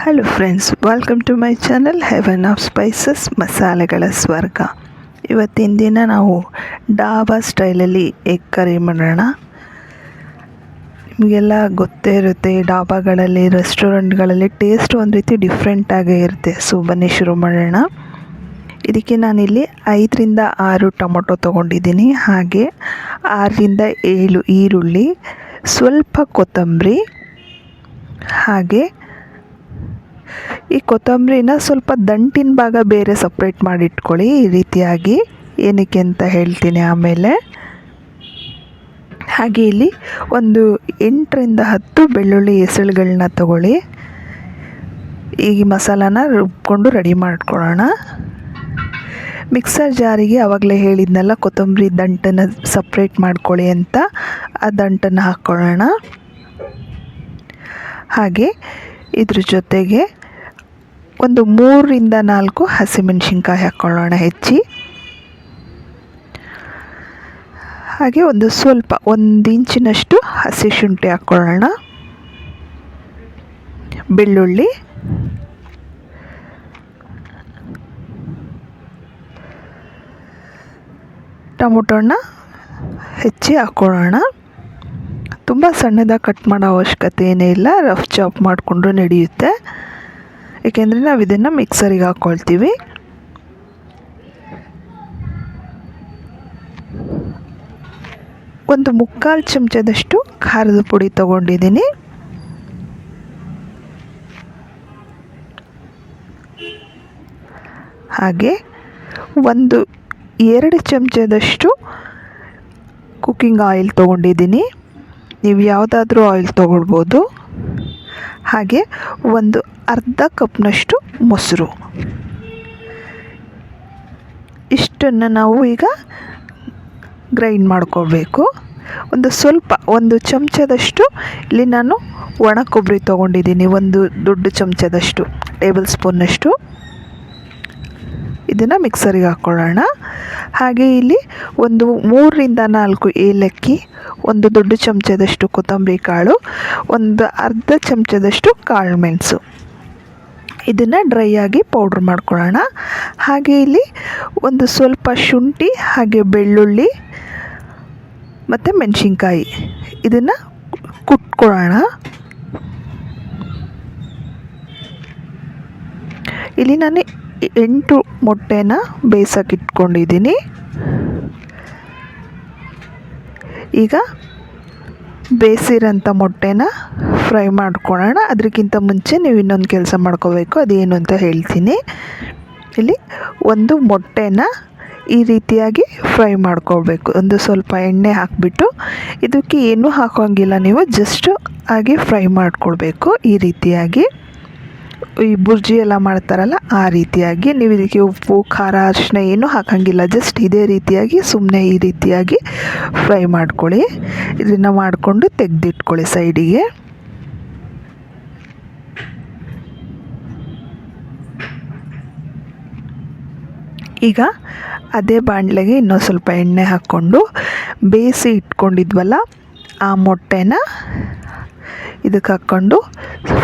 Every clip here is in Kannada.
Hello friends, welcome to my channel heaven of spices, ಮಸಾಲೆಗಳ ಸ್ವರ್ಗ. ಇವತ್ತಿನ ದಿನ ನಾವು ಡಾಬಾ ಸ್ಟೈಲಲ್ಲಿ ಎಗ್ ಕರಿ ಮಾಡೋಣ. ನಿಮಗೆಲ್ಲ ಗೊತ್ತೇ ಇರುತ್ತೆ, ಡಾಬಾಗಳಲ್ಲಿ ರೆಸ್ಟೋರೆಂಟ್ಗಳಲ್ಲಿ ಟೇಸ್ಟ್ ಒಂದು ರೀತಿ ಡಿಫ್ರೆಂಟಾಗೇ ಇರುತ್ತೆ. ಸೊ ಬನ್ನಿ ಶುರು ಮಾಡೋಣ. ಇದಕ್ಕೆ ನಾನಿಲ್ಲಿ 5ರಿಂದ 6 ಟೊಮೊಟೊ ತೊಗೊಂಡಿದ್ದೀನಿ. ಹಾಗೆ 6ರಿಂದ 7 ಈರುಳ್ಳಿ, ಸ್ವಲ್ಪ ಕೊತ್ತಂಬರಿ. ಹಾಗೆ ಈ ಕೊತ್ತಂಬರಿನ ಸ್ವಲ್ಪ ದಂಟಿನ ಭಾಗ ಬೇರೆ ಸಪ್ರೇಟ್ ಮಾಡಿ ಇಟ್ಕೊಳ್ಳಿ. ಈ ರೀತಿಯಾಗಿ ಏನಕ್ಕೆ ಅಂತ ಹೇಳ್ತೀನಿ ಆಮೇಲೆ. ಹಾಗೆ ಇಲ್ಲಿ ಒಂದು 8ರಿಂದ 10 ಬೆಳ್ಳುಳ್ಳಿ ಎಸಳುಗಳನ್ನ ತಗೊಳ್ಳಿ. ಈ ಮಸಾಲಾನ ರುಬ್ಕೊಂಡು ರೆಡಿ ಮಾಡ್ಕೊಳ್ಳೋಣ. ಮಿಕ್ಸರ್ ಜಾರಿಗೆ ಆವಾಗಲೇ ಹೇಳಿದ್ನಲ್ಲ, ಕೊತ್ತಂಬರಿ ದಂಟನ್ನು ಸಪ್ರೇಟ್ ಮಾಡ್ಕೊಳ್ಳಿ ಅಂತ, ಆ ದಂಟನ್ನು ಹಾಕ್ಕೊಳ್ಳೋಣ. ಹಾಗೆ ಇದ್ರ ಜೊತೆಗೆ ಒಂದು 3ರಿಂದ 4 ಹಸಿಮೆಣಸಿನ್ಕಾಯಿ ಹಾಕ್ಕೊಳ್ಳೋಣ ಹೆಚ್ಚಿ. ಹಾಗೆ ಒಂದು ಸ್ವಲ್ಪ 1 ಇಂಚಿನಷ್ಟು ಹಸಿ ಶುಂಠಿ ಹಾಕ್ಕೊಳ್ಳೋಣ. ಬೆಳ್ಳುಳ್ಳಿ, ಟೊಮೊಟೊನ ಹೆಚ್ಚಿ ಹಾಕ್ಕೊಳ್ಳೋಣ. ತುಂಬ ಸಣ್ಣದಾಗಿ ಕಟ್ ಮಾಡೋ ಅವಶ್ಯಕತೆ ಏನೇ ಇಲ್ಲ, ರಫ್ ಚಾಪ್ ಮಾಡಿಕೊಂಡ್ರೂ ನಡೆಯುತ್ತೆ. ಏಕೆಂದರೆ ನಾವು ಇದನ್ನು ಮಿಕ್ಸರಿಗೆ ಹಾಕ್ಕೊಳ್ತೀವಿ. ಒಂದು 3/4 ಚಮಚದಷ್ಟು ಖಾರದ ಪುಡಿ ತೊಗೊಂಡಿದ್ದೀನಿ. ಹಾಗೆ 2 ಚಮಚದಷ್ಟು ಕುಕ್ಕಿಂಗ್ ಆಯಿಲ್ ತೊಗೊಂಡಿದ್ದೀನಿ. ನೀವು ಯಾವುದಾದ್ರೂ ಆಯಿಲ್ ತೊಗೊಳ್ಬೋದು. ಹಾಗೆ ಒಂದು ಅರ್ಧ ಕಪ್ನಷ್ಟು ಮೊಸರು. ಇಷ್ಟನ್ನು ನಾವು ಈಗ ಗ್ರೈಂಡ್ ಮಾಡ್ಕೋಬೇಕು. ಒಂದು ಚಮಚದಷ್ಟು ಇಲ್ಲಿ ನಾನು ಒಣ ಕೊಬ್ಬರಿ ತೊಗೊಂಡಿದ್ದೀನಿ. ಒಂದು ದೊಡ್ಡ ಚಮಚದಷ್ಟು, ಟೇಬಲ್ ಸ್ಪೂನ್ನಷ್ಟು. ಇದನ್ನು ಮಿಕ್ಸರಿಗೆ ಹಾಕ್ಕೊಳ್ಳೋಣ. ಹಾಗೆ ಇಲ್ಲಿ ಒಂದು 3ರಿಂದ 4 ಏಲಕ್ಕಿ, ಒಂದು ದೊಡ್ಡ ಚಮಚದಷ್ಟು ಕೊತ್ತಂಬರಿ ಕಾಳು, ಒಂದು ಅರ್ಧ ಚಮಚದಷ್ಟು ಕಾಳು ಮೆಣಸು. ಇದನ್ನು ಡ್ರೈ ಆಗಿ ಪೌಡ್ರ್ ಮಾಡ್ಕೊಳ್ಳೋಣ. ಹಾಗೆ ಇಲ್ಲಿ ಒಂದು ಸ್ವಲ್ಪ ಶುಂಠಿ, ಹಾಗೆ ಬೆಳ್ಳುಳ್ಳಿ ಮತ್ತು ಮೆಣಸಿನ್ಕಾಯಿ, ಇದನ್ನು ಕುಟ್ಕೊಳ್ಳೋಣ. ಇಲ್ಲಿ ನಾನು 8 ಮೊಟ್ಟೆನ ಬೇಯಿಸೋಕೆ ಇಟ್ಕೊಂಡಿದ್ದೀನಿ. ಈಗ ಬೇಯಿಸಿರೋಂಥ ಮೊಟ್ಟೆನ ಫ್ರೈ ಮಾಡ್ಕೊಳ್ಳೋಣ. ಅದಕ್ಕಿಂತ ಮುಂಚೆ ನೀವು ಇನ್ನೊಂದು ಕೆಲಸ ಮಾಡ್ಕೋಬೇಕು, ಅದೇನು ಅಂತ ಹೇಳ್ತೀನಿ. ಇಲ್ಲಿ ಒಂದು ಮೊಟ್ಟೆನ ಈ ರೀತಿಯಾಗಿ ಫ್ರೈ ಮಾಡ್ಕೊಳ್ಬೇಕು. ಒಂದು ಸ್ವಲ್ಪ ಎಣ್ಣೆ ಹಾಕಿಬಿಟ್ಟು, ಇದಕ್ಕೆ ಏನೂ ಹಾಕೋಂಗಿಲ್ಲ, ನೀವು ಜಸ್ಟ್ ಹಾಗೆ ಫ್ರೈ ಮಾಡ್ಕೊಳ್ಬೇಕು. ಈ ರೀತಿಯಾಗಿ ಈ ಬುರ್ಜಿ ಎಲ್ಲ ಮಾಡ್ತಾರಲ್ಲ ಆ ರೀತಿಯಾಗಿ. ನೀವು ಇದಕ್ಕೆ ಉಪ್ಪು, ಖಾರ, ಅರಿಶಿನ ಏನೂ ಹಾಕೋಂಗಿಲ್ಲ, ಜಸ್ಟ್ ಇದೇ ರೀತಿಯಾಗಿ ಸುಮ್ಮನೆ ಈ ರೀತಿಯಾಗಿ ಫ್ರೈ ಮಾಡ್ಕೊಳ್ಳಿ. ಇದನ್ನು ಮಾಡಿಕೊಂಡು ತೆಗೆದಿಟ್ಕೊಳ್ಳಿ ಸೈಡಿಗೆ. ಈಗ ಅದೇ ಬಾಣಲೆಗೆ ಇನ್ನೊಂದು ಸ್ವಲ್ಪ ಎಣ್ಣೆ ಹಾಕ್ಕೊಂಡು ಬೇಯಿಸಿ ಇಟ್ಕೊಂಡಿದ್ವಲ್ಲ ಆ ಮೊಟ್ಟೆನ ಇದಕ್ಕೆ ಹಾಕ್ಕೊಂಡು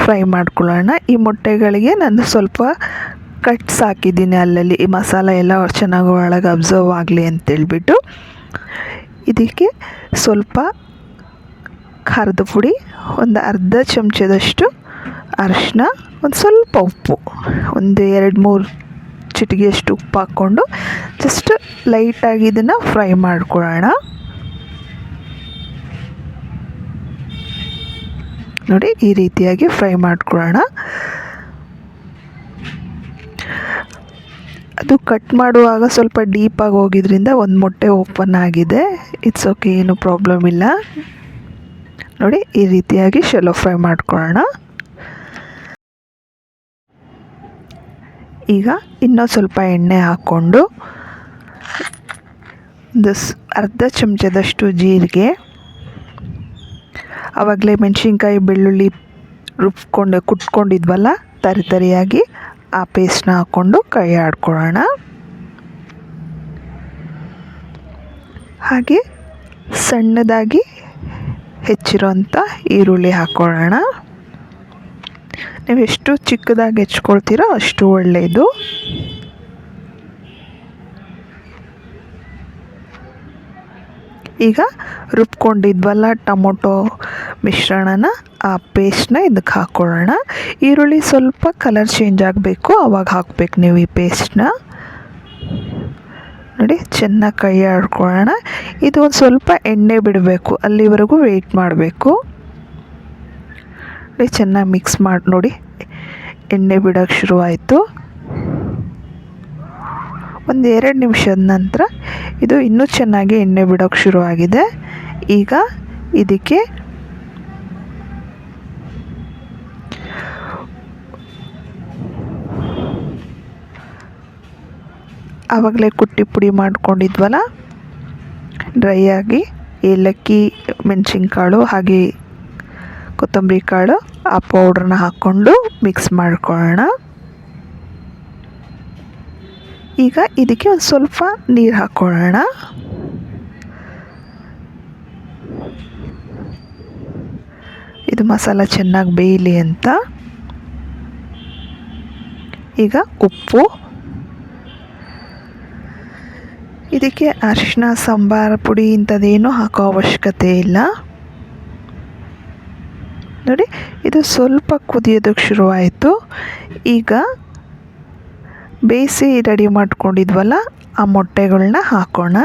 ಫ್ರೈ ಮಾಡ್ಕೊಳ್ಳೋಣ. ಈ ಮೊಟ್ಟೆಗಳಿಗೆ ನಾನು ಸ್ವಲ್ಪ ಕಟ್ಸ್ ಹಾಕಿದ್ದೀನಿ ಅಲ್ಲಲ್ಲಿ, ಈ ಮಸಾಲೆ ಎಲ್ಲ ಚೆನ್ನಾಗಿ ಒಳಗೆ ಅಬ್ಸರ್ವ್ ಆಗಲಿ ಅಂತೇಳ್ಬಿಟ್ಟು. ಇದಕ್ಕೆ ಸ್ವಲ್ಪ ಖಾರದ ಪುಡಿ, ಒಂದು ಅರ್ಧ ಚಮಚದಷ್ಟು ಅರಿಶಿನ, ಒಂದು ಸ್ವಲ್ಪ ಉಪ್ಪು, ಒಂದು 2-3 ಚಿಟಿಗೆಯಷ್ಟು ಉಪ್ಪು ಹಾಕ್ಕೊಂಡು ಜಸ್ಟ್ ಲೈಟಾಗಿ ಇದನ್ನು ಫ್ರೈ ಮಾಡ್ಕೊಳ್ಳೋಣ. ನೋಡಿ, ಈ ರೀತಿಯಾಗಿ ಫ್ರೈ ಮಾಡ್ಕೊಳ್ಳೋಣ. ಅದು ಕಟ್ ಮಾಡುವಾಗ ಸ್ವಲ್ಪ ಡೀಪಾಗಿ ಹೋಗಿದ್ರಿಂದ ಒಂದು ಮೊಟ್ಟೆ ಓಪನ್ ಆಗಿದೆ. ಇಟ್ಸ್ ಓಕೆ, ಏನು ಪ್ರಾಬ್ಲಮ್ ಇಲ್ಲ. ನೋಡಿ, ಈ ರೀತಿಯಾಗಿ ಶೆಲೋ ಫ್ರೈ ಮಾಡ್ಕೊಳ್ಳೋಣ. ಈಗ ಇನ್ನೂ ಸ್ವಲ್ಪ ಎಣ್ಣೆ ಹಾಕ್ಕೊಂಡು ಒಂದು ಅರ್ಧ ಚಮಚದಷ್ಟು ಜೀರಿಗೆ, ಆವಾಗಲೇ ಮೆಣಸಿನ್ಕಾಯಿ, ಬೆಳ್ಳುಳ್ಳಿ ಕುಟ್ಕೊಂಡಿದ್ವಲ್ಲ ತರಿಯಾಗಿ, ಆ ಪೇಸ್ಟ್ನ ಹಾಕ್ಕೊಂಡು ಕೈ ಆಡ್ಕೊಳ್ಳೋಣ. ಹಾಗೆ ಸಣ್ಣದಾಗಿ ಹೆಚ್ಚಿರೋಂಥ ಈರುಳ್ಳಿ ಹಾಕ್ಕೊಳ್ಳೋಣ. ನೀವು ಎಷ್ಟು ಚಿಕ್ಕದಾಗಿ ಹೆಚ್ಕೊಳ್ತೀರೋ ಅಷ್ಟು ಒಳ್ಳೆಯದು. ಈಗ ರುಬ್ಕೊಂಡಿದ್ವಲ್ಲ ಟೊಮೊಟೊ ಮಿಶ್ರಣನ, ಆ ಪೇಸ್ಟ್ನ ಇದಕ್ಕೆ ಹಾಕ್ಕೊಳ್ಳೋಣ. ಈರುಳ್ಳಿ ಸ್ವಲ್ಪ ಕಲರ್ ಚೇಂಜ್ ಆಗಬೇಕು, ಆವಾಗ ಹಾಕ್ಬೇಕು ನೀವು ಈ ಪೇಸ್ಟ್ನ. ನೋಡಿ, ಚೆನ್ನಾಗಿ ಕೈ ಆಡ್ಕೊಳ್ಳೋಣ. ಇದು ಒಂದು ಸ್ವಲ್ಪ ಎಣ್ಣೆ ಬಿಡಬೇಕು, ಅಲ್ಲಿವರೆಗೂ ವೆಯ್ಟ್ ಮಾಡಬೇಕು. ನೋಡಿ, ಚೆನ್ನಾಗಿ ಮಿಕ್ಸ್ ಮಾಡಿ. ನೋಡಿ, ಎಣ್ಣೆ ಬಿಡೋಕ್ಕೆ ಶುರುವಾಯಿತು. ಒಂದು 2 ನಿಮಿಷದ ನಂತರ ಇದು ಇನ್ನೂ ಚೆನ್ನಾಗಿ ಎಣ್ಣೆ ಬಿಡೋಕ್ಕೆ ಶುರುವಾಗಿದೆ. ಈಗ ಇದಕ್ಕೆ ಆವಾಗಲೇ ಕುಟ್ಟಿ ಪುಡಿ ಮಾಡ್ಕೊಂಡಿದ್ವಲ್ಲ ಡ್ರೈ ಆಗಿ, ಏಲಕ್ಕಿ, ಮೆಣಸಿನ್ಕಾಳು ಹಾಗೆ ಕೊತ್ತಂಬರಿ ಕಾಳು, ಆ ಪೌಡ್ರನ್ನ ಹಾಕ್ಕೊಂಡು ಮಿಕ್ಸ್ ಮಾಡ್ಕೊಳ್ಳೋಣ. ಈಗ ಇದಕ್ಕೆ ಒಂದು ಸ್ವಲ್ಪ ನೀರು ಹಾಕ್ಕೊಳ್ಳೋಣ. ಇದು ಮಸಾಲ ಚೆನ್ನಾಗಿ ಬೇಯಲಿ ಅಂತ. ಈಗ ಉಪ್ಪು, ಇದಕ್ಕೆ ಅರಿಶಿನ, ಸಾಂಬಾರು ಪುಡಿ ಇಂಥದ್ದೇನೂ ಹಾಕೋ ಅವಶ್ಯಕತೆ ಇಲ್ಲ. ನೋಡಿ, ಇದು ಸ್ವಲ್ಪ ಕುದಿಯೋದಕ್ಕೆ ಶುರುವಾಯಿತು. ಈಗ ಬೇಯಿಸಿ ರೆಡಿ ಮಾಡ್ಕೊಂಡಿದ್ವಲ್ಲ ಆ ಮೊಟ್ಟೆಗಳನ್ನ ಹಾಕೋಣ.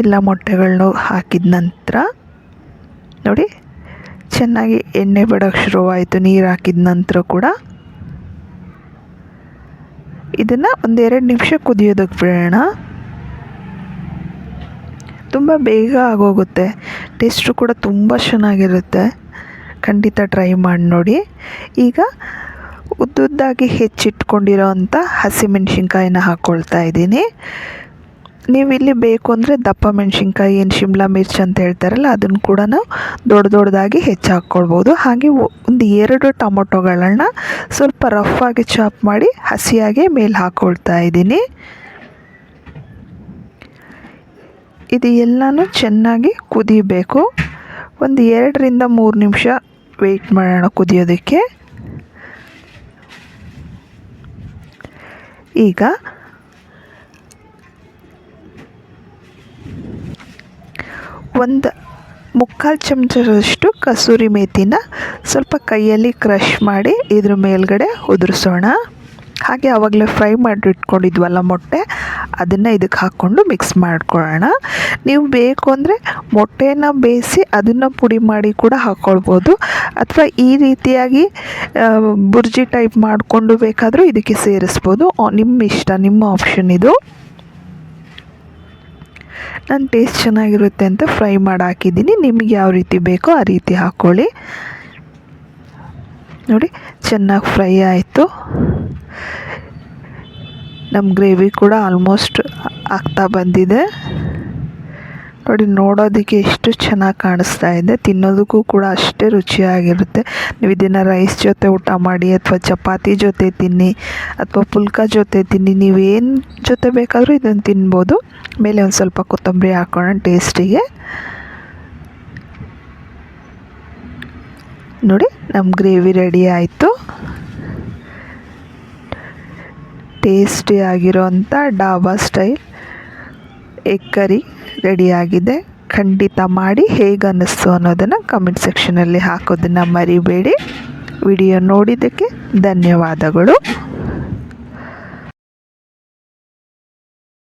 ಎಲ್ಲ ಮೊಟ್ಟೆಗಳನ್ನೂ ಹಾಕಿದ ನಂತರ ನೋಡಿ ಚೆನ್ನಾಗಿ ಎಣ್ಣೆ ಬಿಡೋಕ್ಕೆ ಶುರುವಾಯಿತು. ನೀರು ಹಾಕಿದ ನಂತರ ಕೂಡ ಇದನ್ನು 1-2 ನಿಮಿಷ ಕುದಿಯೋದಕ್ಕೆ ಬಿಡೋಣ. ತುಂಬ ಬೇಗ ಆಗೋಗುತ್ತೆ, ಟೇಸ್ಟು ಕೂಡ ತುಂಬ ಚೆನ್ನಾಗಿರುತ್ತೆ. ಖಂಡಿತ ಟ್ರೈ ಮಾಡಿ ನೋಡಿ. ಈಗ ಉದ್ದುದ್ದಾಗಿ ಹೆಚ್ಚಿಟ್ಕೊಂಡಿರೋ ಅಂಥ ಹಸಿಮೆಣ್ಸಿನ್ಕಾಯಿನ ಹಾಕ್ಕೊಳ್ತಾ ಇದ್ದೀನಿ. ನೀವು ಇಲ್ಲಿ ಬೇಕು ಅಂದರೆ ದಪ್ಪ ಮೆಣಸಿನ್ಕಾಯಿ, ಏನು ಶಿಮ್ಲಾ ಮಿರ್ಚ್ ಅಂತ ಹೇಳ್ತಾರಲ್ಲ, ಅದನ್ನು ಕೂಡ ದೊಡ್ಡದಾಗಿ ಹೆಚ್ಚು ಹಾಕ್ಕೊಳ್ಬೋದು. ಹಾಗೆ 1-2 ಟೊಮೊಟೊಗಳನ್ನ ಸ್ವಲ್ಪ ರಫಾಗಿ ಚಾಪ್ ಮಾಡಿ ಹಸಿಯಾಗಿ ಮೇಲೆ ಹಾಕ್ಕೊಳ್ತಾ ಇದ್ದೀನಿ. ಇದು ಎಲ್ಲನೂ ಚೆನ್ನಾಗಿ ಕುದಿಬೇಕು. 2-3 ನಿಮಿಷ ವೆಯ್ಟ್ ಮಾಡೋಣ ಕುದಿಯೋದಕ್ಕೆ. ಈಗ 1/4 ಚಮಚದಷ್ಟು ಕಸೂರಿ ಮೇಥಿನ ಸ್ವಲ್ಪ ಕೈಯಲ್ಲಿ ಕ್ರಷ್ ಮಾಡಿ ಇದ್ರ ಮೇಲ್ಗಡೆ ಉದುರಿಸೋಣ. ಹಾಗೆ ಆವಾಗಲೇ ಫ್ರೈ ಮಾಡಿ ಇಟ್ಕೊಂಡಿದ್ವಲ್ಲ ಮೊಟ್ಟೆ, ಅದನ್ನು ಇದಕ್ಕೆ ಹಾಕ್ಕೊಂಡು ಮಿಕ್ಸ್ ಮಾಡ್ಕೊಳ್ಳೋಣ. ನೀವು ಬೇಕು ಅಂದರೆ ಮೊಟ್ಟೆನ ಬೇಯಿಸಿ ಅದನ್ನು ಪುಡಿ ಮಾಡಿ ಕೂಡ ಹಾಕ್ಕೊಳ್ಬೋದು, ಅಥವಾ ಈ ರೀತಿಯಾಗಿ ಬುರ್ಜಿ ಟೈಪ್ ಮಾಡಿಕೊಂಡು ಬೇಕಾದರೂ ಇದಕ್ಕೆ ಸೇರಿಸ್ಬೋದು. ನಿಮ್ಮ ಇಷ್ಟ, ನಿಮ್ಮ ಆಪ್ಷನ್ ಇದು. ನಾನು ಟೇಸ್ಟ್ ಚೆನ್ನಾಗಿರುತ್ತೆ ಅಂತ ಫ್ರೈ ಮಾಡಿ ಹಾಕಿದ್ದೀನಿ. ನಿಮಗೆ ಯಾವ ರೀತಿ ಬೇಕೋ ಆ ರೀತಿ ಹಾಕ್ಕೊಳ್ಳಿ. ನೋಡಿ, ಚೆನ್ನಾಗಿ ಫ್ರೈ ಆಯಿತು. ನಮ್ಮ ಗ್ರೇವಿ ಕೂಡ ಆಲ್ಮೋಸ್ಟ್ ಆಗ್ತಾ ಬಂದಿದೆ. ನೋಡಿ, ನೋಡೋದಕ್ಕೆ ಎಷ್ಟು ಚೆನ್ನಾಗಿ ಕಾಣಿಸ್ತಾ ಇದೆ, ತಿನ್ನೋದಕ್ಕೂ ಕೂಡ ಅಷ್ಟೇ ರುಚಿಯಾಗಿರುತ್ತೆ. ನೀವು ಇದನ್ನು ರೈಸ್ ಜೊತೆ ಊಟ ಮಾಡಿ, ಅಥವಾ ಚಪಾತಿ ಜೊತೆ ತಿನ್ನಿ, ಅಥವಾ ಪುಲ್ಕ ಜೊತೆ ತಿನ್ನಿ, ನೀವೇನು ಜೊತೆ ಬೇಕಾದರೂ ಇದನ್ನು ತಿನ್ಬೋದು. ಮೇಲೆ ಒಂದು ಸ್ವಲ್ಪ ಕೊತ್ತಂಬರಿ ಹಾಕೋಣ ಟೇಸ್ಟಿಗೆ. ನೋಡಿ, ನಮ್ಮ ಗ್ರೇವಿ ರೆಡಿ ಆಯಿತು. ಟೇಸ್ಟಿಯಾಗಿರೋಂಥ ಡಾಬಾ ಸ್ಟೈಲ್ ಎಗ್ ಕರಿ ರೆಡಿಯಾಗಿದೆ. ಖಂಡಿತ ಮಾಡಿ ಹೇಗೆ ಅನ್ನಿಸ್ತು ಅನ್ನೋದನ್ನು ಕಮೆಂಟ್ ಸೆಕ್ಷನಲ್ಲಿ ಹಾಕೋದನ್ನು ಮರಿಬೇಡಿ. ವಿಡಿಯೋ ನೋಡಿದ್ದಕ್ಕೆ ಧನ್ಯವಾದಗಳು.